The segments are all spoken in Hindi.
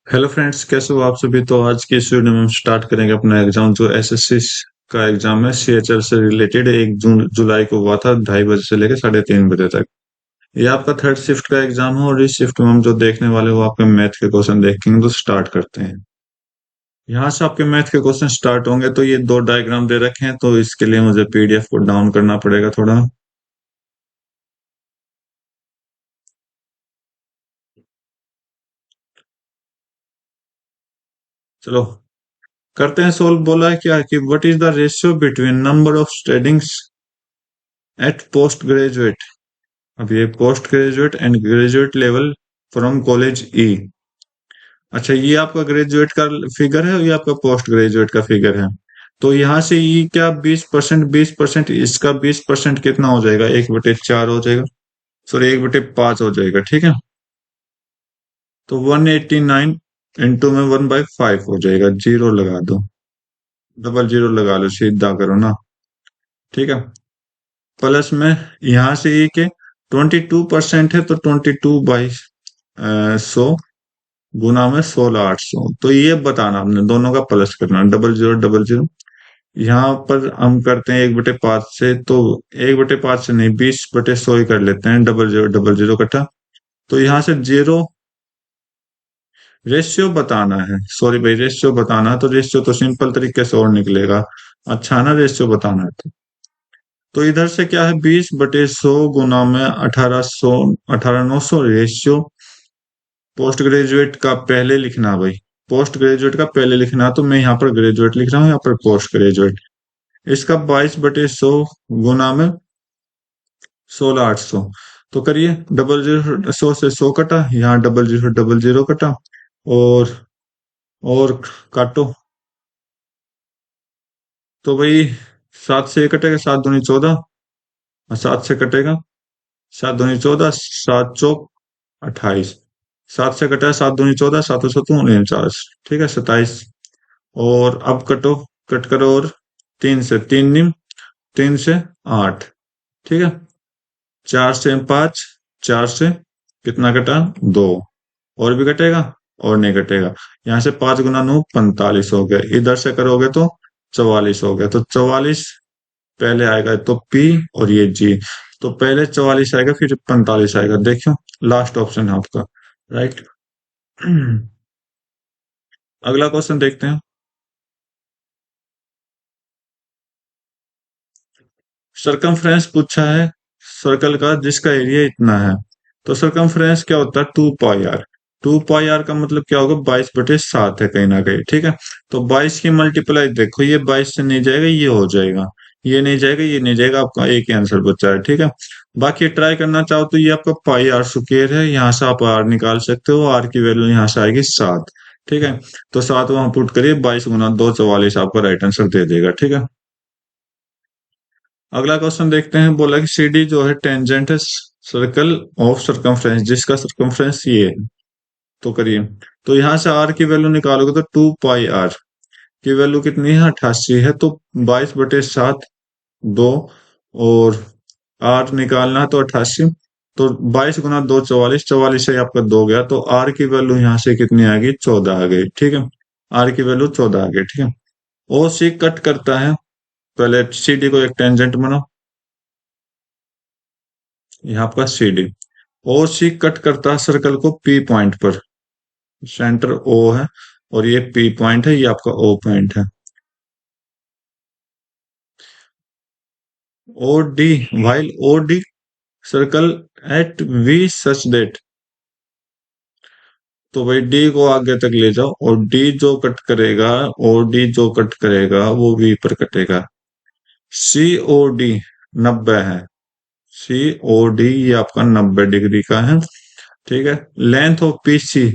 हेलो फ्रेंड्स, कैसे हो आप सभी। तो आज की इस वीडियो में हम स्टार्ट करेंगे अपना एग्जाम जो एसएससी का एग्जाम है। सीएचएल से रिलेटेड 1 जून जुलाई को हुआ था, 2:30 बजे से लेकर 3:30 बजे तक। ये आपका थर्ड शिफ्ट का एग्जाम है और इस शिफ्ट में हम जो देखने वाले वो आपके मैथ के क्वेश्चन देखेंगे। तो स्टार्ट करते हैं। यहाँ से आपके मैथ के क्वेश्चन स्टार्ट होंगे। तो ये दो डायग्राम दे रखे हैं, तो इसके लिए मुझे पीडीएफ को डाउन करना पड़ेगा थोड़ा। चलो करते हैं सोल्व। बोला है क्या कि what is the ratio between number of students at post graduate. अब ये post graduate and graduate level from college ई। अच्छा, ये आपका ग्रेजुएट का फिगर है और ये आपका पोस्ट ग्रेजुएट का फिगर है। तो यहाँ से ई क्या 20%, 20% इसका 20% कितना हो जाएगा, 1/4 हो जाएगा। सॉरी, 1/5 हो जाएगा। ठीक है। तो 189 इंटू में 1/5 हो जाएगा। जीरो लगा दो, डबल जीरो लगा लो, सीधा करो ना। ठीक है। प्लस में यहाँ से ई के 22% है, तो 22/100 गुना में 16,800। तो ये बताना हमने दोनों का प्लस करना, डबल जीरो डबल जीरो। यहाँ पर हम करते हैं 1/5 से, तो 1/5 से नहीं, 20/100 ही कर लेते हैं, डबल जीरो कटा। तो यहाँ से जीरो रेशियो बताना है। सॉरी भाई, रेशियो बताना है, तो रेशियो तो सिंपल तरीके से और निकलेगा। अच्छा ना, रेशियो बताना है तो इधर से क्या है, 20/100 गुना में 1800, 18,900 रेशियो। पोस्ट ग्रेजुएट का पहले लिखना भाई, पोस्ट ग्रेजुएट का पहले लिखना। तो मैं यहाँ पर ग्रेजुएट लिख रहा हूँ, यहाँ पर पोस्ट ग्रेजुएट। इसका 22/100 गुना में 16,800। तो करिए, डबल जीरो, 100 से 100 कटा, यहाँ डबल जीरो कटा। और और काटो। तो भाई 7 से 1 कटेगा, 7 दूनी 14। और 7 से कटेगा, 7 दूनी 14, 7 चौक 28। 7 से कटा, 7 दूनी 14, 7 और 7 49। ठीक है, 27। और अब कटो, कट करो। और 3 से 3 निम, 3 से 8। ठीक है। 4 से 5, 4 से कितना कटा, 2। और भी कटेगा, और नहीं कटेगा। यहाँ से 5 गुना 9 45 हो गया। इधर से करोगे तो 44 हो गया। तो 44 पहले आएगा, तो पी और ये जी। तो पहले 44 आएगा, फिर 45 आएगा। देखियो, लास्ट ऑप्शन है आपका राइट। अगला क्वेश्चन देखते हैं। सरकमफ्रेंस पूछा है सर्कल का जिसका एरिया इतना है। तो सरकमफ्रेंस क्या होता है, 2 पाई आर। 2 पाई आर का मतलब क्या होगा, 22/7 है कहीं ना कहीं। ठीक है। तो 22 की मल्टीप्लाई देखो, ये 22 से नहीं जाएगा, ये हो जाएगा। ये नहीं जाएगा, ये नहीं जाएगा, आपका एक ही आंसर बचा है। ठीक है। बाकी ट्राई करना चाहो तो ये आपका पाई आर स्क्वायर है, यहाँ से आप आर निकाल सकते हो। आर की वैल्यू यहाँ से आएगी 7। ठीक है। तो 7 वहां पुट करिए, 22 गुना 2 44 आपका राइट आंसर दे देगा। ठीक है। अगला क्वेश्चन देखते हैं। बोला कि सीडी जो है टेंजेंट है सर्कल ऑफ सरकमफ्रेंस जिसका सरकमफ्रेंस ये है। तो करिए। तो यहाँ से आर की वैल्यू निकालोगे तो 2 पाई आर की वैल्यू कितनी है, 88 है। तो 22/7, 2। और आर निकालना है तो 88। तो 22 गुना 2 44, 44 से आपका 2 गया। तो आर की वैल्यू यहाँ से कितनी आ गई, 14 आ गई। ठीक है। आर की वैल्यू 14 आ गई। ठीक है। ओ सी कट करता है, पहले सीडी को एक टेंजेंट बनाओ। यहाँ आपका सी डी। ओ सी कट करता है सर्कल को पी पॉइंट पर। सेंटर ओ है और ये पी पॉइंट है, ये आपका ओ पॉइंट है। O D, while O D circle at V such that. तो भाई डी को आगे तक ले जाओ, और डी जो कट करेगा, ओ डी जो कट करेगा वो वी पर कटेगा। सी ओ डी 90 है। सी ओ डी ये आपका 90 डिग्री का है। ठीक है। Length of P C,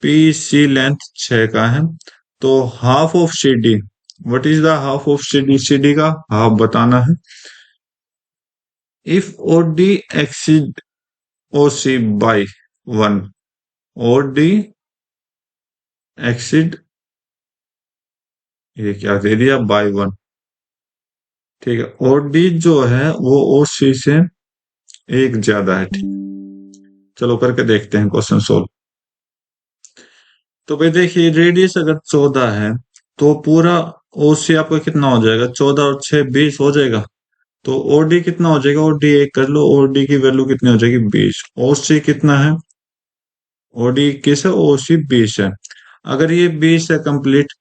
P C length 6 का है। तो half of C D, what is the half of C D, C D का हाफ बताना है। If O D exceed O C by 1, O D exceed, ये क्या दे दिया, बाई 1। ठीक है। ओ डी जो है वो ओ सी से एक ज्यादा है। ठीक। चलो करके देखते हैं क्वेश्चन सोल्व। तो भाई देखिए, रेडियस अगर 14 है तो पूरा ओसी आपका कितना हो जाएगा, 14 और 6 20 हो जाएगा। तो ओडी कितना हो जाएगा, ओडी एक कर लो, ओडी की वैल्यू कितनी हो जाएगी 20। ओसी कितना है, ओडी 21 है, ओसी 20 है। अगर ये 20 है कंप्लीट,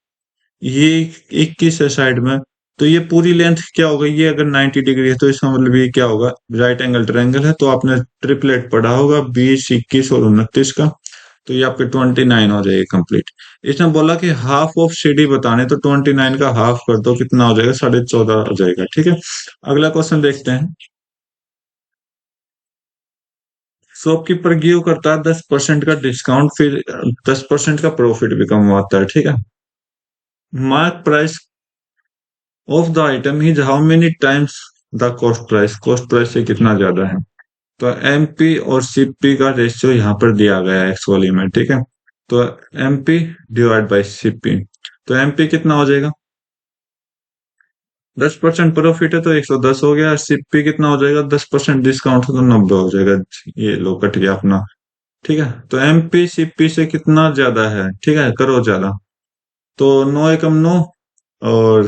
ये 21 है साइड में, तो ये पूरी लेंथ क्या होगा, ये अगर 90 डिग्री है तो इसका मतलब ये क्या होगा, राइट एंगल ट्रायंगल है। तो आपने ट्रिपलेट पढ़ा होगा 20 21 और 29 का, तो ये आपके 29 हो जाएगा कंप्लीट। इसने बोला कि हाफ ऑफ सीडी बताने, तो 29 का हाफ कर दो, कितना हो जाएगा, 14.5 हो जाएगा। ठीक है, अगला क्वेश्चन देखते हैं। शॉपकीपर गिव करता है 10% का डिस्काउंट, फिर 10% का प्रॉफिट भी कमवाता है। ठीक है, mark price of the item is how many times the cost price, cost price से कितना ज्यादा है। तो एमपी और सीपी का रेशियो यहाँ पर दिया गया है एक्चुअली में। ठीक है, तो एमपी डिवाइड बाई सीपी, तो एमपी कितना हो जाएगा, 10% प्रॉफिट है तो 110 हो गया। सीपी कितना हो जाएगा, 10% डिस्काउंट है तो 90 हो जाएगा। ये लो कट गया अपना। ठीक है, तो एमपी सीपी से कितना ज्यादा है, ठीक है, करो ज्यादा। तो 9 एकम 9 और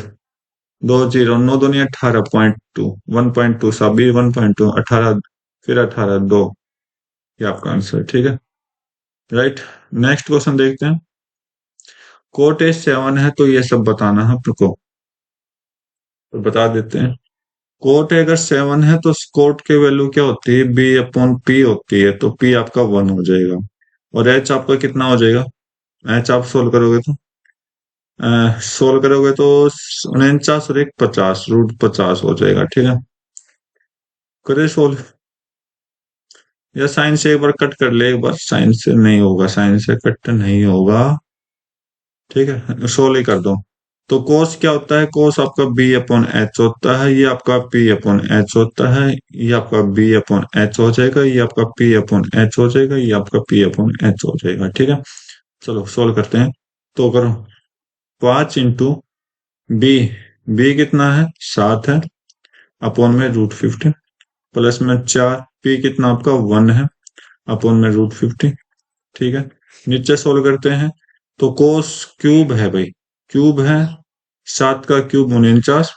2 जीरो, 9 दूनी 18.2, 1.2 साबी 1.2 18, फिर 18 2, ये आपका आंसर। ठीक है, राइट। नेक्स्ट क्वेश्चन देखते हैं। कोट एज 7 है तो ये सब बताना है आपको, तो बता देते हैं। कोट अगर 7 है तो कोट की वैल्यू क्या होती है, बी अपॉन पी होती है, तो पी आपका 1 हो जाएगा। और एच आपका कितना हो जाएगा, एच आप सोल्व करोगे तो 49 और 1 50, √50 हो जाएगा। ठीक है, करे सोल्व, या साइन से एक बार कट कर ले, एक बार साइन से नहीं होगा, साइन से कट नहीं होगा। ठीक है, सोल्व ही कर दो। तो कोस क्या होता है, कोस आपका बी अपॉन एच होता है, ये आपका पी अपॉन एच होता है, ये आपका बी अपॉन एच हो जाएगा, ये आपका पी अपॉन एच हो जाएगा, ये आपका पी अपॉन एच हो जाएगा। ठीक है, चलो सोल्व करते हैं। तो करो 5 इंटू बी, बी कितना है 7 है, अपॉन में √50, प्लस में 4, पी कितना आपका 1 है, अपॉन में √50। ठीक है, नीचे सोल्व करते हैं। तो कोस क्यूब है भाई, क्यूब है, 7 का क्यूब 49,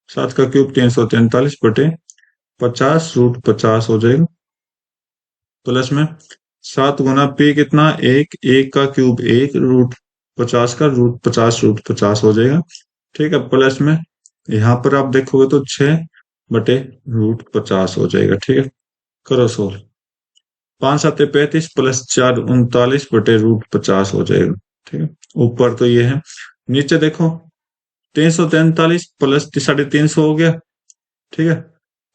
7 का क्यूब 343/50, √50 हो जाएगा। प्लस में 7 गुना पी कितना 1, 1 का क्यूब 1, √50 हो जाएगा। ठीक है, प्लस में यहाँ पर आप देखोगे तो 6/√50 हो जाएगा। ठीक है, करो सोल्व। 5 7 35 प्लस 4 39/√50 हो जाएगा। ठीक है, ऊपर तो ये है, नीचे देखो 343 प्लस 350 हो गया। ठीक है,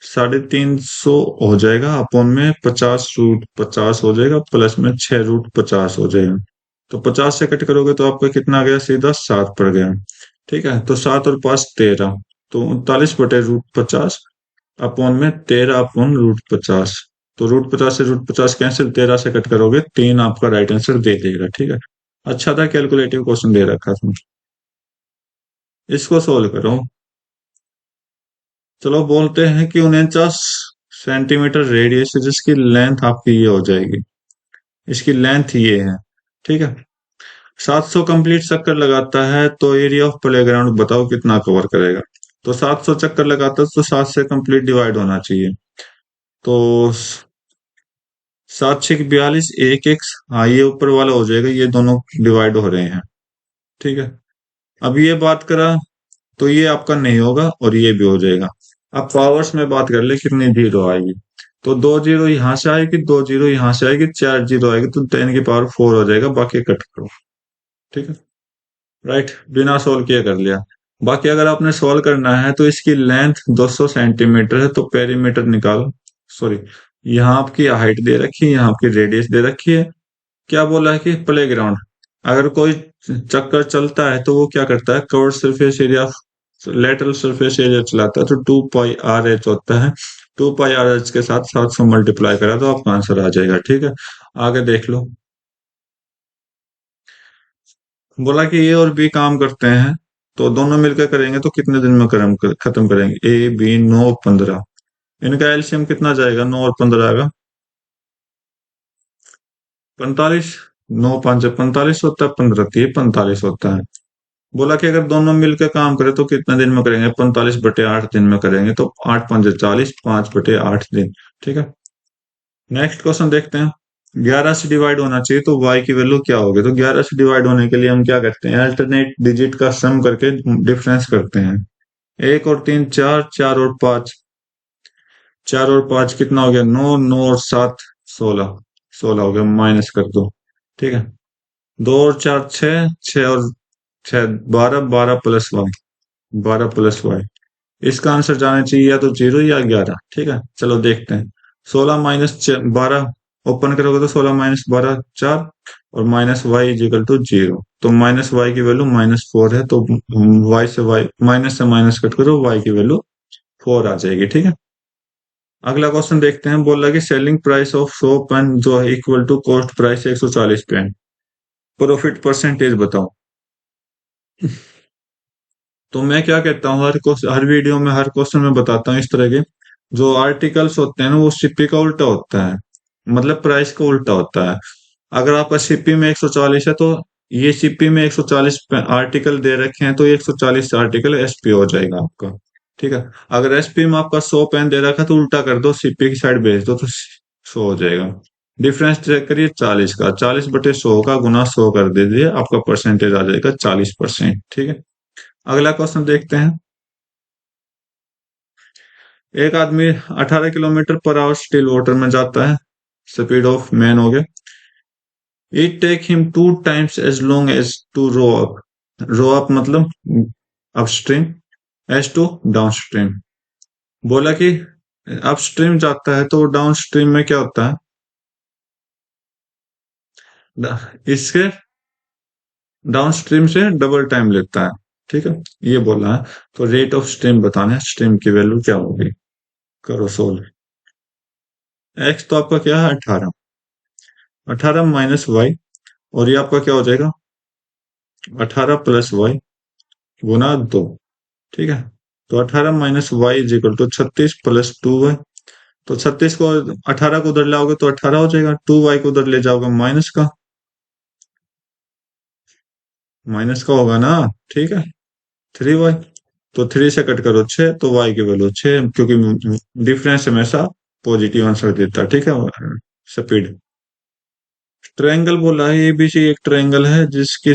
350 हो जाएगा, अपॉन में 50 √50 हो जाएगा, प्लस में 6 √50 हो जाएगा। तो 50 से कट करोगे तो आपका कितना गया, सीधा 7 पड़ गया। ठीक है, तो 7 और 5 13, तो 39/√50, अपॉन में 13/√50। तो √50 से √50 कैंसिल, 13 से कट करोगे 3, आपका राइट आंसर दे देगा। ठीक है, अच्छा था, कैलकुलेटिव क्वेश्चन दे रखा था। इसको सोल्व करो। चलो बोलते हैं कि 49 सेंटीमीटर रेडियस है, जिसकी लेंथ आपकी ये हो जाएगी, इसकी लेंथ ये है। ठीक है, 700 कंप्लीट चक्कर लगाता है तो एरिया ऑफ प्लेग्राउंड बताओ कितना कवर करेगा। तो 700 चक्कर लगाता है तो 7 से कंप्लीट डिवाइड होना चाहिए। तो 7 6 42, 1 1, हाँ ये ऊपर वाला हो जाएगा, ये दोनों डिवाइड हो रहे हैं। ठीक है, अब ये बात करा तो ये आपका नहीं होगा और ये भी हो जाएगा। अब पावर्स में बात कर ले, कितनी जीरो आएगी। तो 2 जीरो यहां से आएगी, 2 जीरो यहां से आएगी, 4 जीरो आएगी, तो 10 की पावर 4 हो जाएगा, बाकी कट करो। ठीक है, राइट, बिना सोल्व किए कर लिया। बाकी अगर आपने सोल्व करना है तो इसकी लेंथ 200 सेंटीमीटर है, तो पेरीमीटर निकालो। सॉरी, यहाँ आपकी हाइट दे रखी है, यहाँ आपकी रेडियस दे रखी है। क्या बोला है कि प्लेग्राउंड, अगर कोई चक्कर चलता है तो वो क्या करता है, curved surface area, lateral surface area चलाता है, तो 2πRH होता है। 2πRH के साथ 700 मल्टीप्लाई करा तो आपका आंसर आ जाएगा। ठीक है, आगे देख लो। बोला कि ए और बी काम करते हैं, तो दोनों मिलकर करेंगे तो कितने दिन में खत्म करेंगे, ए बी 9 15, इनका एलसीएम कितना जाएगा, 9 और 15 आएगा 45। नौ पांच 45 होता है, 15 3 45 होता है। बोला कि अगर दोनों मिलकर काम करें तो कितने दिन में करेंगे, 45/8 दिन में करेंगे, तो 8 5 40, 5/8 दिन। ठीक है। नेक्स्ट क्वेश्चन देखते हैं। 11 से डिवाइड होना चाहिए तो y की वैल्यू क्या होगी। तो 11 से डिवाइड होने के लिए हम क्या करते हैं, अल्टरनेट डिजिट का सम करके डिफरेंस करते हैं। 1 और 3 4, 4 और 5, 4 और 5 कितना हो गया, 9, 9 और 7 16, 16 हो गया, माइनस कर दो। ठीक है। 2 और 4 6, 6 और 6 12, 12 + y, 12 + y। इसका आंसर जाना चाहिए या तो 0 या 11। ठीक है, चलो देखते हैं। 16 - 12 ओपन करोगे तो 16 - 12 4, और -y = 0। तो -y की वैल्यू -4 है, तो y से y माइनस से माइनस कट करो, y की वैल्यू 4 आ जाएगी। ठीक है। अगला क्वेश्चन देखते हैं। बोल रहा कि सेलिंग प्राइस ऑफ 100 पेन जो है equal to cost price 140 pen, profit percentage बताओ। तो मैं क्या कहता हूँ, हर वीडियो में हर क्वेश्चन में बताता हूँ इस तरह के जो आर्टिकल्स होते हैं ना, वो सीपी का उल्टा होता है, मतलब प्राइस का उल्टा होता है। अगर आपका सीपी में 140 है, तो ये सीपी में 140 आर्टिकल दे रखे हैं, तो 140 आर्टिकल एसपी हो जाएगा आपका। ठीक है। अगर एसपी में आपका 100 पेन दे रखा है, तो उल्टा कर दो, सीपी की साइड भेज दो, तो 100 हो जाएगा। डिफरेंस चेक करिए 40 का, 40/100 का गुना 100 कर दीजिए, आपका परसेंटेज आ जाएगा 40%। ठीक है। अगला क्वेश्चन देखते हैं। एक आदमी 18 किलोमीटर/आवर स्टिल वाटर में जाता है, स्पीड ऑफ मैन हो गया। It take him 2 times as long as to row up. Row up मतलब अपस्ट्रीम, एज टू डाउनस्ट्रीम। बोला कि अपस्ट्रीम जाता है तो डाउन स्ट्रीम में क्या होता है, इसके डाउन स्ट्रीम से डबल टाइम लेता है। ठीक है, ये बोला है। तो रेट ऑफ स्ट्रीम बताना है, स्ट्रीम की वैल्यू क्या होगी। करो सोल्व। एक्स तो आपका क्या है, 18, 18 माइनस वाई, और ये आपका क्या हो जाएगा, 18 + y गुना 2। ठीक है। तो 18 - y = 36 + 2y। तो 36 को 18 को उधर लाओगे तो 18 हो जाएगा, 2y को उधर ले जाओगे माइनस का, माइनस का होगा ना। ठीक है। 3y, तो 3 से कट करो 6, तो y की वैल्यू 6, क्योंकि डिफरेंस हमेशा पॉजिटिव आंसर देता है। ठीक है। स्पीड। ट्रायंगल बोला है, एबीसी एक ट्रायंगल है जिसकी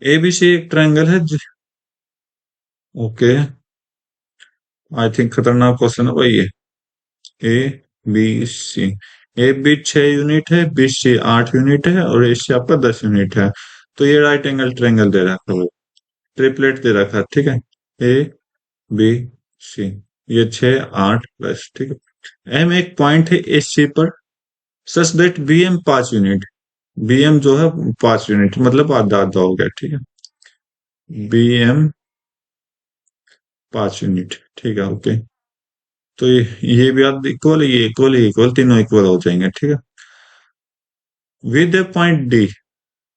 एबीसी एक ट्रायंगल है ओके, आई थिंक खतरनाक क्वेश्चन है भाई ये। A B C, A B 6 unit है, बी सी 8 यूनिट है, और ए सी आपका 10 यूनिट है। तो ये राइट एंगल ट्रायंगल दे रखा है, ट्रिपलेट दे रखा है। ठीक है। ए बी सी, ये 6 8 प्लस। ठीक है। एम एक पॉइंट है एस सी पर, such that B M 5 unit, B M जो है 5 यूनिट, मतलब आधा आधा हो गया। ठीक है। B M 5 unit. ठीक है, ओके। तो ये भी आप इक्वल, ये इक्वल, ये इक्वल, तीनों इक्वल हो जाएंगे। ठीक है। With A point D,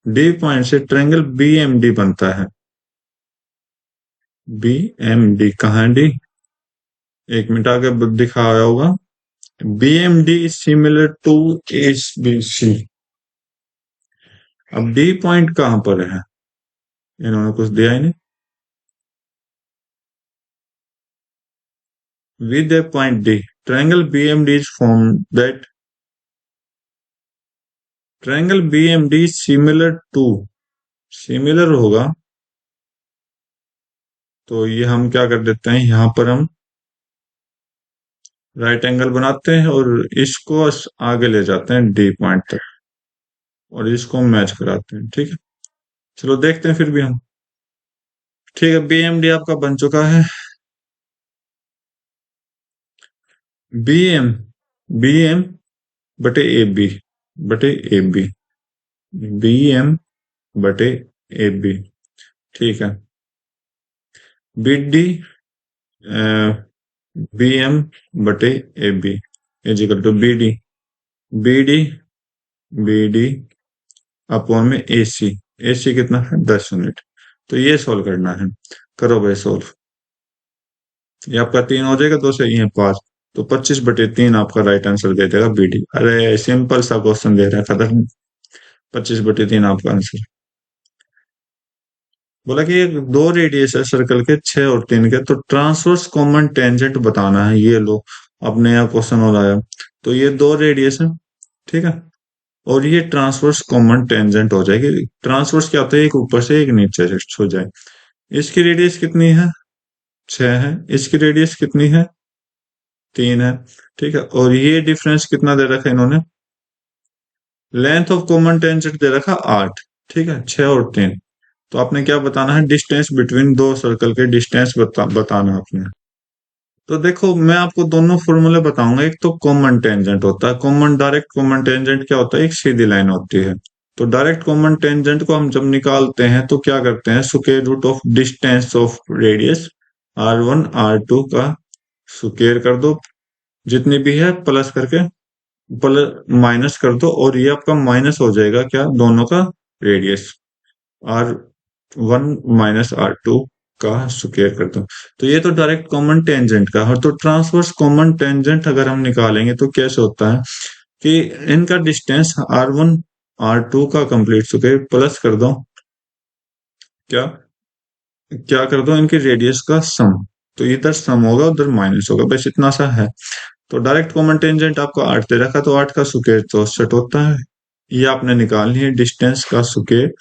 D point से ट्रायंगल बी एम डी बनता है। बी एम डी कहाँ है डी, एक मिनट आगे दिखाया होगा। B M D is similar to H B C. अब डी पॉइंट कहां पर है, इन्होंने कुछ दिया ही नहीं। With A point D, triangle B M D is form that, triangle B M D similar to, similar होगा, तो ये हम क्या कर देते हैं, यहां पर हम राइट एंगल बनाते हैं और इसको आगे ले जाते हैं डी पॉइंट तक, और इसको मैच कराते हैं। ठीक है। चलो देखते हैं फिर भी हम। ठीक है, बी एम डी आपका बन चुका है। बी एम, बी एम बटे ए बी, बटे ए बी, बी एम बटे ए बी। ठीक है। बी डी, बी एम बटे A B is equal to B D, B D, B D upon में ए सी, ए सी कितना है 10 यूनिट। तो ये सोल्व करना है, करो भाई सोल्व। ये आपका 3 हो जाएगा, 2 से ये 5, तो 25/3 आपका राइट आंसर दे देगा बी डी। अरे सिंपल सा क्वेश्चन दे रखा था, 25/3 आपका आंसर। बोला कि एक दो रेडियस है सर्कल के 6 और 3 के, तो ट्रांसवर्स कॉमन टेंजेंट बताना है। ये लो, अब नया क्वेश्चन हो रहा है। तो ये दो रेडियस है, ठीक है, और ये ट्रांसवर्स कॉमन टेंजेंट हो जाएगी। ट्रांसवर्स क्या होता है, एक ऊपर से एक नीचे से हो जाए। इसकी रेडियस कितनी है, 6 है। इसकी रेडियस कितनी है, 3 है। ठीक है, और ये डिफरेंस कितना दे रखा है इन्होंने, लेंथ ऑफ कॉमन टेंजेंट दे रखा 8। ठीक है, 6 और 3। तो आपने क्या बताना है, डिस्टेंस बिटवीन दो सर्कल के डिस्टेंस बताना है आपने। तो देखो मैं आपको दोनों फॉर्मूले बताऊंगा। एक तो कॉमन टेंजेंट होता है, कॉमन डायरेक्ट कॉमन टेंजेंट क्या होता है, एक सीधी लाइन होती है। तो डायरेक्ट कॉमन टेंजेंट को हम जब निकालते हैं तो क्या करते हैं, square root of distance of radius R1 R2 का स्क्वायर कर दो, जितनी भी है प्लस करके, प्लस माइनस कर दो, और ये आपका माइनस हो जाएगा क्या, दोनों का रेडियस R1 - R2 का स्क्वायर कर दो। तो ये तो डायरेक्ट कॉमन टेंजेंट का। और तो ट्रांसवर्स कॉमन टेंजेंट अगर हम निकालेंगे तो कैसे होता है कि इनका डिस्टेंस R1 R2 का कंप्लीट स्क्वायर प्लस कर दो, क्या क्या कर दो, इनकी रेडियस का सम। तो इधर सम होगा, उधर माइनस होगा, बस इतना सा है। तो डायरेक्ट कॉमन टेंजेंट आपको 8 दे रखा, तो 8 का स्क्वायर 64 होता है। ये आपने निकालनी है, डिस्टेंस का स्क्वायर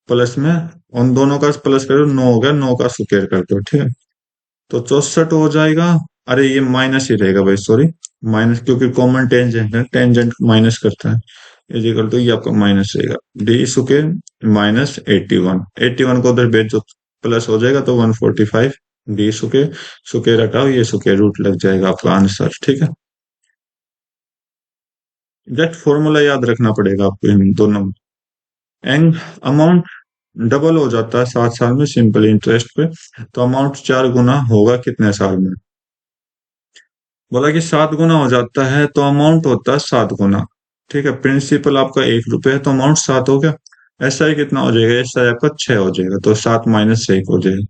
प्लस में उन दोनों का प्लस करो, 9 हो गया, 9 का स्क्वायर कर दो, ठीक है। तो 64 हो जाएगा। अरे ये माइनस ही रहेगा भाई, सॉरी, माइनस, क्योंकि कॉमन टेंजेंट है, टेंजेंट माइनस करता है। इजिकल तो ये आपका माइनस रहेगा, डी स्क्वायर -81, 81 को उधर भेज दो, प्लस हो जाएगा तो 145। डी स्क्वायर, स्क्वायर हटाओ, ये स्क्वायर रूट लग जाएगा आपका आंसर, ठीक है। एग्जैक्ट फॉर्मूला याद रखना पड़ेगा आपको इन दोनों में। एंड अमाउंट डबल हो जाता है 7 साल में सिंपल इंटरेस्ट पे, तो अमाउंट 4 गुना होगा कितने साल में। बोला कि 7 गुना हो जाता है तो अमाउंट होता है 7 गुना। ठीक है, प्रिंसिपल आपका 1 रुपये है तो अमाउंट 7 हो गया। एस आई कितना हो जाएगा, एस आई आपका 6 हो जाएगा, तो 7 - 1 हो जाएगा।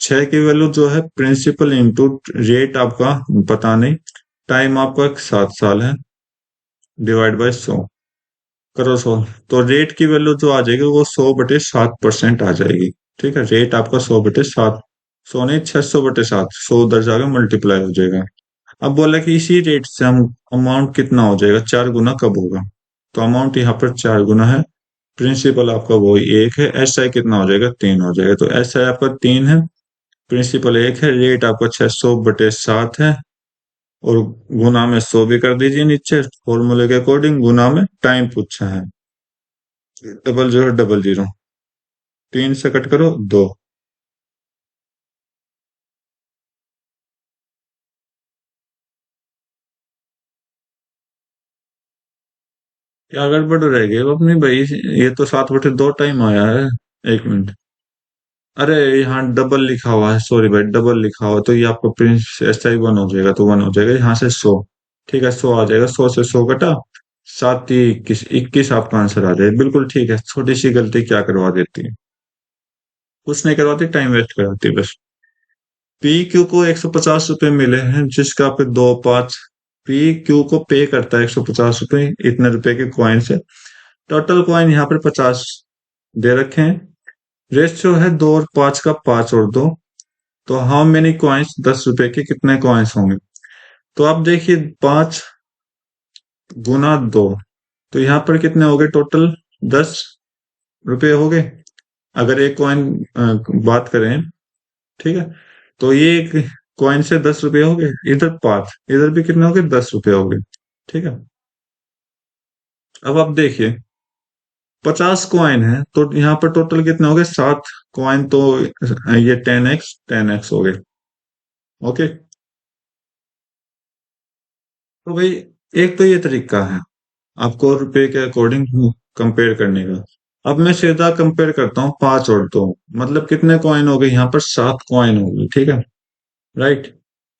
6 की वैल्यू जो है प्रिंसिपल इंटू रेट आपका पता नहीं, टाइम आपका 7 साल है, डिवाइड बाय 100, करो 100। तो रेट की वैल्यू जो आ जाएगी वो 100/7% आ जाएगी। ठीक है, रेट आपका 100/7, 100 नहीं, 600/7, 100 उधर जाकर मल्टीप्लाई हो जाएगा। अब बोला कि इसी रेट से हम अमाउंट कितना हो जाएगा, 4 गुना कब होगा। तो अमाउंट यहाँ पर 4 गुना है, प्रिंसिपल आपका वही 1 है, एस आई कितना हो जाएगा, 3 हो जाएगा। तो एस आई आपका 3 है, प्रिंसिपल 1 है, रेट आपका 600/7 है, और गुना में 100 भी कर दीजिए नीचे, फॉर्मूले के अकॉर्डिंग गुना में टाइम पूछा है, 0000, 3 से कट करो 2। क्या गड़बड़ रह गई अब अपनी भाई, ये तो 7/2 टाइम आया है। 1 मिनट, अरे यहाँ डबल लिखा हुआ है, सॉरी भाई, डबल लिखा हुआ है, तो ये आपको प्रिंस एस आई 1 हो जाएगा, तो 1 हो जाएगा यहाँ से 100। ठीक है, 100 आ जाएगा, 100 से 100 कटा, 7 × 21, 21 आपका आंसर आ जाएगा, बिल्कुल ठीक है। छोटी सी गलती क्या करवा देती है, कुछ नहीं करवाती, टाइम वेस्ट करवाती है बस। पी क्यू को 150 रुपए मिले हैं, जिसका पे 2 5, पी क्यू को पे करता है 150 रुपए, इतने रुपए के कॉइन से। टोटल कॉइन यहाँ पर 50 दे रखे हैं। रेशियो है 2 और 5 का, 5 और 2। तो हाउ मेनी कॉइन्स, 10 रुपए के कितने कॉइन्स होंगे। तो आप देखिए 5 × 2, तो यहाँ पर कितने हो गए टोटल, 10 रुपए हो गए। अगर एक कॉइन बात करें, ठीक है, तो ये एक कॉइन से 10 रुपए हो गए, इधर 5, इधर भी कितने हो गए, 10 रुपए हो गए। ठीक है, अब आप देखिए 50 कॉइन है, तो यहाँ पर टोटल कितने हो गए, 7 कॉइन, तो ये 10x हो गए। ओके, तो भाई एक तो ये तरीका है आपको रुपए के अकॉर्डिंग कंपेयर करने का। अब मैं सीधा कंपेयर करता हूँ 5 और 2, मतलब कितने कॉइन हो गए, यहाँ पर 7 कॉइन हो गए, ठीक है, राइट।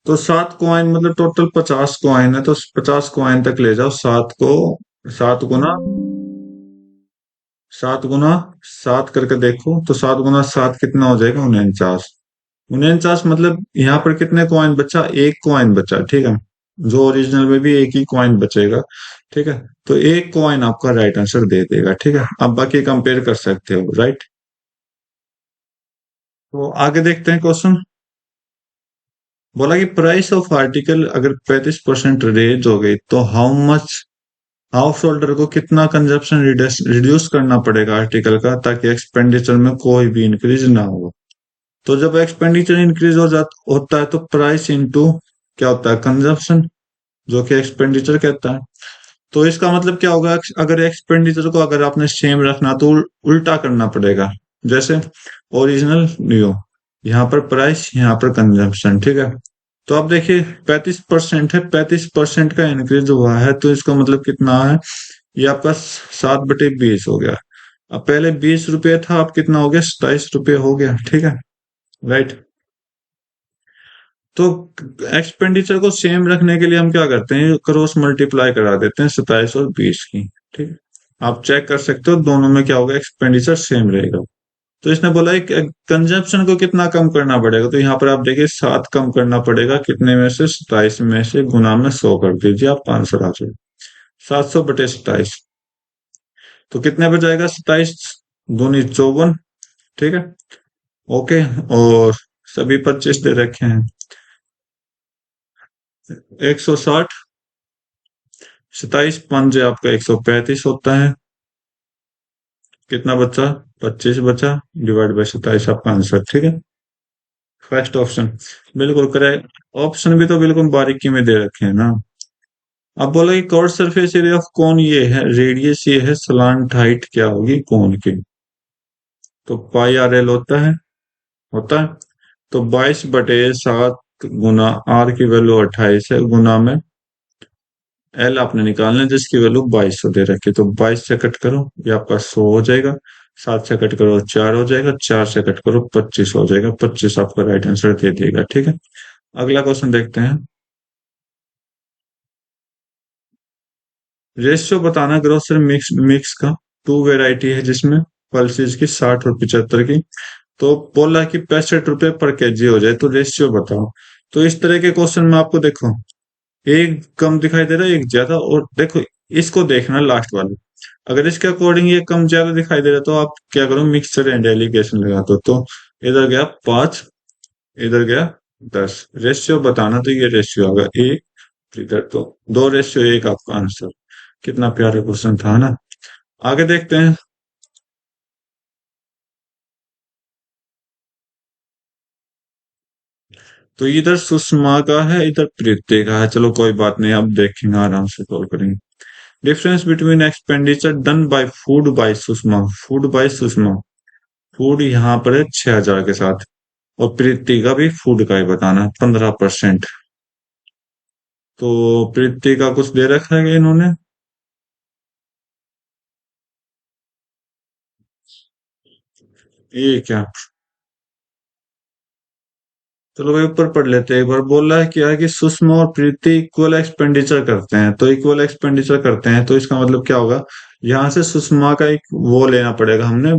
तो 7 कॉइन मतलब टोटल 50 कॉइन है, तो 50 कॉइन तक ले जाओ, 7 गुना 7 करके देखो, तो 7 × 7 कितना हो जाएगा, 49। 49 मतलब यहाँ पर कितने कॉइन बचा, एक कॉइन बचा, ठीक है। जो ओरिजिनल में भी एक ही कॉइन बचेगा, ठीक है। तो एक कॉइन आपका राइट आंसर दे देगा, ठीक है। अब बाकी कंपेयर कर सकते हो, राइट। तो आगे देखते हैं क्वेश्चन। बोला कि प्राइस ऑफ आर्टिकल अगर 35% रेज हो गई तो हाउ मच, हाउस होल्डर को कितना कंजप्शन रिड्यूस करना पड़ेगा आर्टिकल का, ताकि एक्सपेंडिचर में कोई भी इंक्रीज ना हो। तो जब एक्सपेंडिचर इंक्रीज होता है तो प्राइस इंटू क्या होता है, कंजप्शन, जो कि एक्सपेंडिचर कहता है। तो इसका मतलब क्या होगा, अगर एक्सपेंडिचर को अगर आपने सेम रखना तो उल्टा करना पड़ेगा। जैसे ओरिजिनल न्यू, यहाँ पर प्राइस, यहाँ पर कंजम्पशन, ठीक है। तो आप देखिए 35% है, 35% का इंक्रीज हुआ है, तो इसका मतलब कितना है, ये आपका 7/20 हो गया। अब पहले 20 रुपये था, अब कितना हो गया, 27 रुपये हो गया, ठीक है, राइट। तो एक्सपेंडिचर को सेम रखने के लिए हम क्या करते हैं, क्रॉस मल्टीप्लाई करा देते हैं 27 और 20 की, ठीक है। आप चेक कर सकते हो दोनों में क्या होगा, एक्सपेंडिचर सेम रहेगा। तो इसने बोला है कंजप्शन को कितना कम करना पड़ेगा, तो यहाँ पर आप देखिए 7 कम करना पड़ेगा, कितने में से, 27 में से, गुना में 100 कर दीजिए आप, 500 आ जाएगा, 700/27। तो कितने पर जाएगा, 27 दूनी 54, ठीक है, ओके। और सभी 25 दे रखे हैं, 160, 27 5 आपका 135 होता है, कितना बचा, 25 बचा, डिवाइड बाय 27 आपका आंसर, ठीक है। फर्स्ट ऑप्शन बिल्कुल करेक्ट। ऑप्शन भी तो बिल्कुल बारीकी में दे रखे हैं ना। अब बोला कि कर्व सरफेस एरिया ऑफ कौन ये है, रेडियस ये है, सलांट हाइट क्या होगी कौन की, तो πr/l होता है। तो 22/7 गुना r की वैल्यू 28 है, गुना में एल आपने निकालना है जिसकी वैल्यू 2200 दे रखी है। तो 22 से कट करो, ये आपका 100 हो जाएगा, 7 से कट करो 4 हो जाएगा, 4 से कट करो 25 हो जाएगा, 25 आपका राइट आंसर दे देगा, ठीक है। अगला क्वेश्चन देखते हैं। रेशियो बताना ग्रोसरी मिक्स मिक्स का, टू वेराइटी है जिसमें पल्सेस की 60 और 75 की। तो बोला कि 65 रुपए पर केजी हो जाए तो रेशियो बताओ। तो इस तरह के क्वेश्चन में आपको देखो, एक कम दिखाई दे रहा है, एक ज्यादा, और देखो इसको देखना लास्ट वाले, अगर इसके अकॉर्डिंग ये कम ज्यादा दिखाई दे रहा है तो आप क्या करो, मिक्सर एंड एलिगेशन लगा दो। तो इधर गया 5, इधर गया 10, रेशियो बताना, तो ये रेशियो होगा एक, इधर तो 2/1 आपका आंसर। कितना प्यारा क्वेश्चन था ना। आगे देखते हैं। तो इधर सुषमा का है, इधर प्रीति का है, चलो कोई बात नहीं, अब देखेंगे आराम से सॉल्व करेंगे। Difference between expenditure done by food by Sushma, food by Sushma, food यहाँ पर है 6000 के साथ, और प्रीति का भी फूड का ही बताना है 15%। तो प्रीति का कुछ दे रखा है इन्होंने, ये क्या, चलो भाई ऊपर पढ़ लेते हैं एक बार। बोल रहा है क्या है कि सुषमा और प्रीति इक्वल एक्सपेंडिचर करते हैं, तो इक्वल एक्सपेंडिचर करते हैं तो इसका मतलब क्या होगा, यहाँ से सुषमा का एक वो लेना पड़ेगा हमने,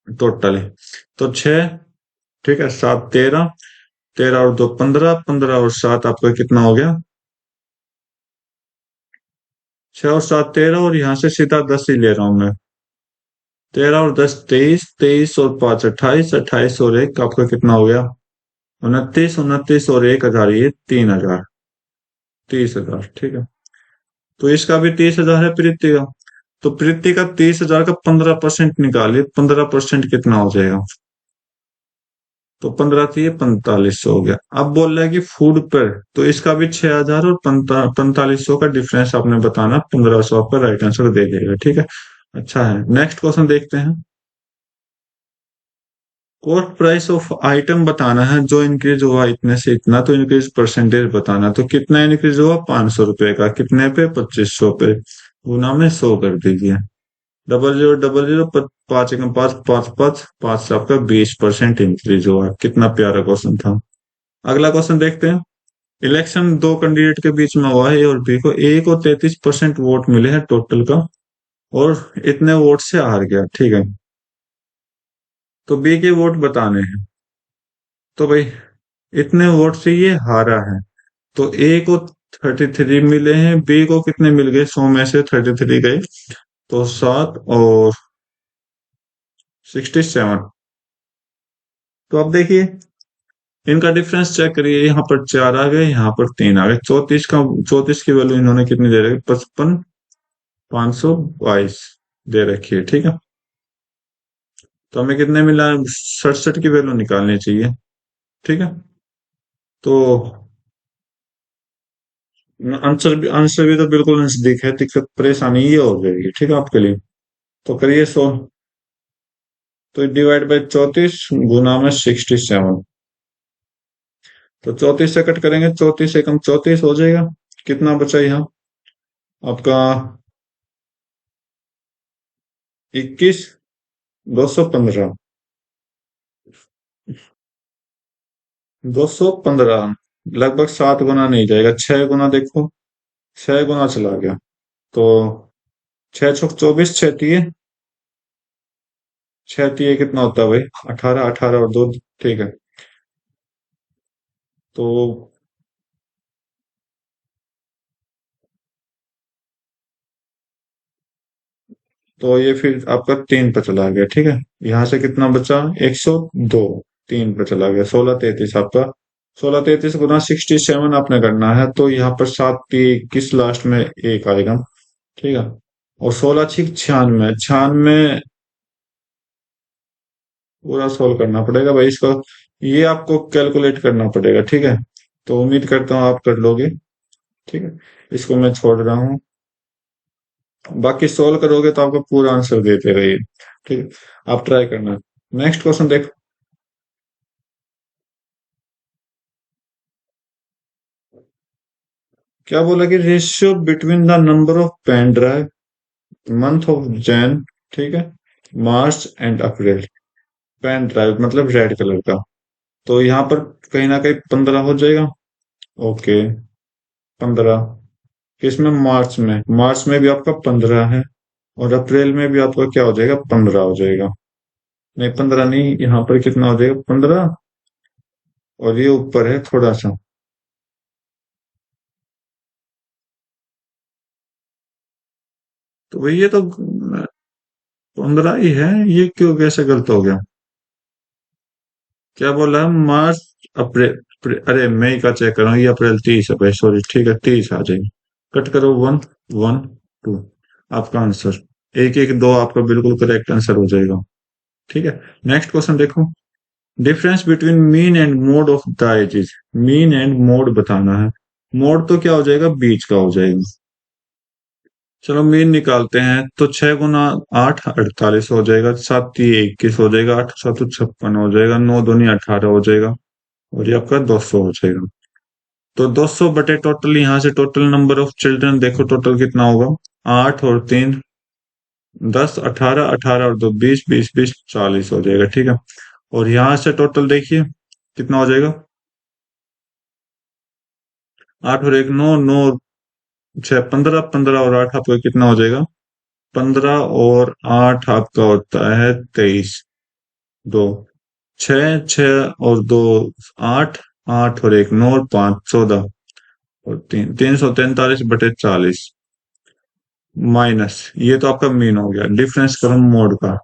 टोटल। तो 6, ठीक है, 7 13, 13 और 2 15, 15 और 7 आपका कितना हो गया, 6 और 7 13, और यहाँ से सीधा 10 ही ले रहा हूं मैं, 13 और 10 23, 23 और 5 28, 28 और 1 आपका कितना हो गया, 29, 29 और 1,000, ये 3,000, 30,000, ठीक है। तो इसका भी 30,000 है प्रीति का। तो प्रीति का 30,000 का 15% निकालिए, 15% कितना हो जाएगा, तो 15 थी, 4500 हो गया। अब बोल रहा है कि फूड पर, तो इसका भी 6,000 और 4500 का डिफरेंस आपने बताना, 1500 आपका राइट आंसर दे देगा, ठीक है। अच्छा है, नेक्स्ट क्वेश्चन देखते हैं। कॉस्ट प्राइस ऑफ आइटम बताना है, जो इंक्रीज हुआ इतने से इतना, तो इंक्रीज परसेंटेज बताना, तो कितना इंक्रीज हुआ, 500 रुपए का, कितने पे, 2500 पे, गुना में 100 कर दीजिए, 0000, 5 एकम 5, 5 5 5 से आपका 20% इंक्रीज हुआ। कितना प्यारा क्वेश्चन था। अगला क्वेश्चन देखते हैं। इलेक्शन दो कैंडिडेट के बीच में हुआ है, ए और बी को, ए को 33% वोट मिले हैं टोटल का, और इतने वोट से हार गया, ठीक है। तो बी के वोट बताने हैं। तो भाई इतने वोट से ये हारा है। तो ए को 33 मिले हैं, बी को कितने मिल गए, 100 में से 33 गए, तो 7 और 67। तो अब देखिए इनका डिफरेंस चेक करिए, यहाँ पर 4 आ गए, यहाँ पर 3 आ गए, 34 की वैल्यू इन्होंने कितनी दे रखी, 55,522 दे रखी है, ठीक है। तो हमें कितने मिला, 67 की वैल्यू निकालनी चाहिए, ठीक है। तो आंसर भी तो बिल्कुल नजदीक है, दिक्कत परेशानी ये हो जाएगी, ठीक है आपके लिए। तो करिए 100, तो डिवाइड बाय 34 गुना में 67। तो 34 से कट करेंगे, 34 एकम 34 हो जाएगा। कितना बचा यहाँ आपका, 21, 215, 215 लगभग 7 गुना नहीं जाएगा, 6 गुना देखो, 6 गुना चला गया। तो 6 छक 24, 6 तिये, 6 तिये कितना होता है भाई, 18, 18 और 2, ठीक है। तो तो ये फिर आपका 3 पे चला गया, ठीक है। यहाँ से कितना बचा, 102, 3 पे चला गया, 1633 आपका। 1633 गुना 67 आपने करना है, तो यहाँ पर 7 किस लास्ट में एक आएगा, ठीक है। और 16 96, 96 पूरा सोल्व करना पड़ेगा भाई इसको, ये आपको कैलकुलेट करना पड़ेगा, ठीक है। तो उम्मीद करता हूँ आप कर लोगे, ठीक है। इसको मैं छोड़ रहा हूँ, बाकी सोल्व करोगे तो आपको पूरा आंसर देते रहिए, ठीक है। आप ट्राई करना। नेक्स्ट क्वेश्चन देखो। क्या बोला कि ratio between the number of pen drive month of Jan, ठीक है, March and April. Pen drive मतलब रेड कलर का, तो यहाँ पर कहीं ना कहीं 15 हो जाएगा, ओके। 15 किसमें, मार्च में भी आपका 15 है, और अप्रैल में भी आपका क्या हो जाएगा, 15 हो जाएगा। नहीं 15 नहीं, यहाँ पर कितना हो जाएगा, 15, और ये ऊपर है थोड़ा सा। तो भाई ये तो 15 ही है, ये क्यों कैसे गलत हो गया। क्या बोला, मार्च, अरे मई का चेक कर रहा हूँ, ये अप्रैल 30 है भाई, सॉरी, ठीक है 30 आ जाएगी। कट करो, 1, 1, 2, आपका आंसर, एक एक दो आपका बिल्कुल करेक्ट आंसर हो जाएगा, ठीक है। नेक्स्ट क्वेश्चन देखो। Difference between mean and mode of the ages, mean and mode बताना है। मोड तो क्या हो जाएगा, बीच का हो जाएगा। चलो मीन निकालते हैं, तो 6 गुना 8 48 हो जाएगा, 7 तिये 21 हो जाएगा, 8 7 56 हो जाएगा, 9 दूनी 18 हो जाएगा, और ये आपका 200 हो जाएगा। तो 200 बटे टोटल, यहाँ से टोटल नंबर ऑफ चिल्ड्रन देखो टोटल कितना होगा, 8 और 3 10, 18, 18 और 2 20, 20 20 40 हो जाएगा, ठीक है। और यहाँ से टोटल देखिए कितना हो जाएगा, 8 और 1 9, 9 और 6 15, 15 और 8 आपका कितना हो जाएगा, 15 और 8 आपका होता है 23, 2, 6 6 और 2 8, 8 और 1 9 और 5 14, और 343/40 माइनस, ये तो आपका मीन हो गया, डिफरेंस करो मोड का।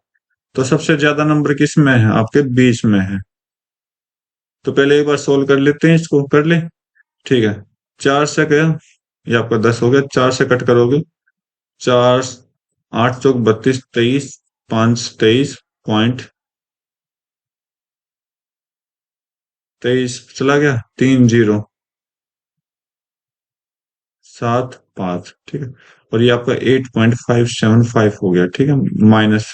तो सबसे ज्यादा नंबर किस में है, आपके 20 में है। तो पहले एक बार सोल्व कर लेते हैं, इसको कर ले, ठीक है। 4 से क्या, ये आपका 10 हो गया, 4 से कट करोगे, 4, 8 चौक 32, 23, 5 23 चला गया, 3075, ठीक है। और ये आपका 8.575 हो गया, ठीक है, माइनस।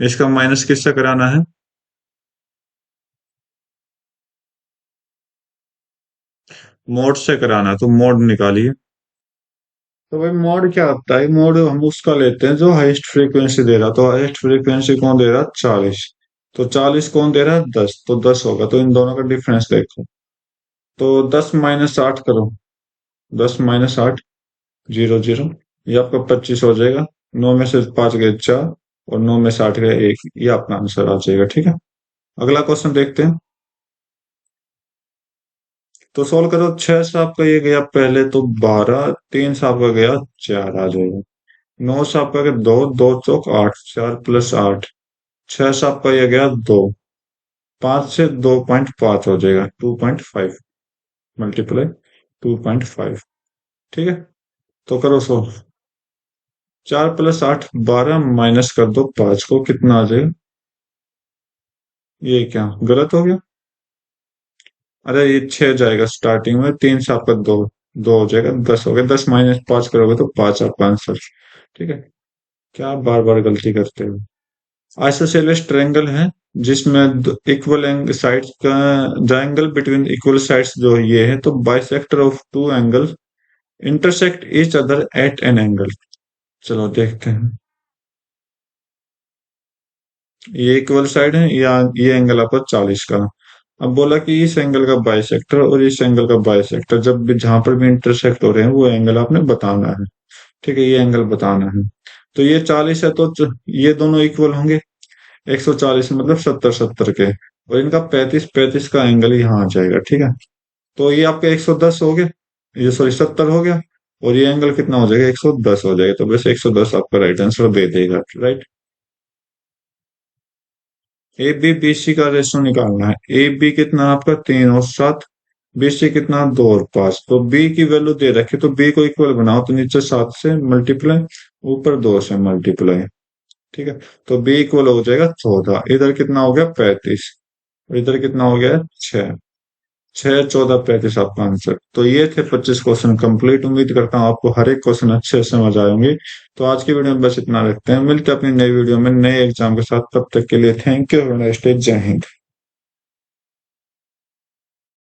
इसका माइनस किससे कराना है, मोड से कराना है, तो मोड निकालिए। तो भाई मोड क्या होता है, मोड हम उसका लेते हैं जो हाईएस्ट फ्रीक्वेंसी दे रहा, तो हाईएस्ट फ्रीक्वेंसी कौन दे रहा, 40। तो 40 कौन दे रहा है, 10, तो 10 होगा, तो इन दोनों का डिफरेंस देखो। तो 10 - 8 करो, 10 - 8, 0 0, ये आपका 25 हो जाएगा। 9 में से 5 गए 4, और 9 में से 8 गए 1, ये अपना आंसर आ जाएगा, ठीक है। अगला क्वेश्चन देखते हैं। तो सोल्व करो। 6 से आपका ये गया पहले तो 12, 3 से आपका गया 4 आ जाएगा। 9 से आपका गया 2, 2 चौक 8, 4 प्लस 8। 6 से आपका ये गया 2, 5 से 2.5 हो जाएगा, 2.5 मल्टीप्लाई 2.5। ठीक है, तो करो सोल्व। 4 प्लस 8 12, माइनस कर दो 5 को, कितना आ जाएगा? ये क्या गलत हो गया? अरे ये 6 जाएगा स्टार्टिंग में, 3 से आपका 2, 2 हो जाएगा, 10 हो गया। 10 माइनस 5 करोगे तो 5 आपका आंसर। ठीक है, क्या बार बार गलती करते हो? आइसोसेलेस ट्रायंगल है जिसमें इक्वल साइड्स का, ट्रायंगल बिटवीन इक्वल साइड्स जो ये है, तो bisector of two angle intersect each other at an angle. चलो देखते हैं। ये इक्वल साइड है, या ये एंगल आपका 40 का। अब बोला कि इस एंगल का बाइसेक्टर और इस एंगल का बाइसेक्टर जब भी जहां पर भी इंटरसेक्ट हो रहे हैं वो एंगल आपने बताना है। ठीक है, ये एंगल बताना है। तो ये 40 है तो ये दोनों इक्वल होंगे। 140 मतलब 70 70 के, और इनका 35 35 का एंगल यहाँ आ जाएगा। ठीक है, तो ये आपका 110 हो गया, ये सॉरी 70 हो गया, और ये एंगल कितना हो जाएगा? 110 हो जाएगा। तो बस 110 आपका राइट आंसर दे देगा। Right, A B B C का रेशो निकालना है। ए बी कितना आपका 3 और 7, बी सी कितना 2 और 5। तो बी की वैल्यू दे रखी, तो बी को इक्वल बनाओ, तो नीचे 7 से मल्टीप्लाई, ऊपर 2 से मल्टीप्लाई। ठीक है, तो बी इक्वल हो जाएगा 14। इधर कितना हो गया? 35। और इधर कितना हो गया? 6। 6 14 35 आपका आंसर। तो ये थे 25 क्वेश्चन कंप्लीट। उम्मीद करता हूँ आपको हर एक क्वेश्चन अच्छे से समझ आए होंगे। तो आज की वीडियो में बस इतना रखते हैं, मिलते हैं अपनी नई वीडियो में नए एग्जाम के साथ। तब तक के लिए थैंक यू, जय हिंद।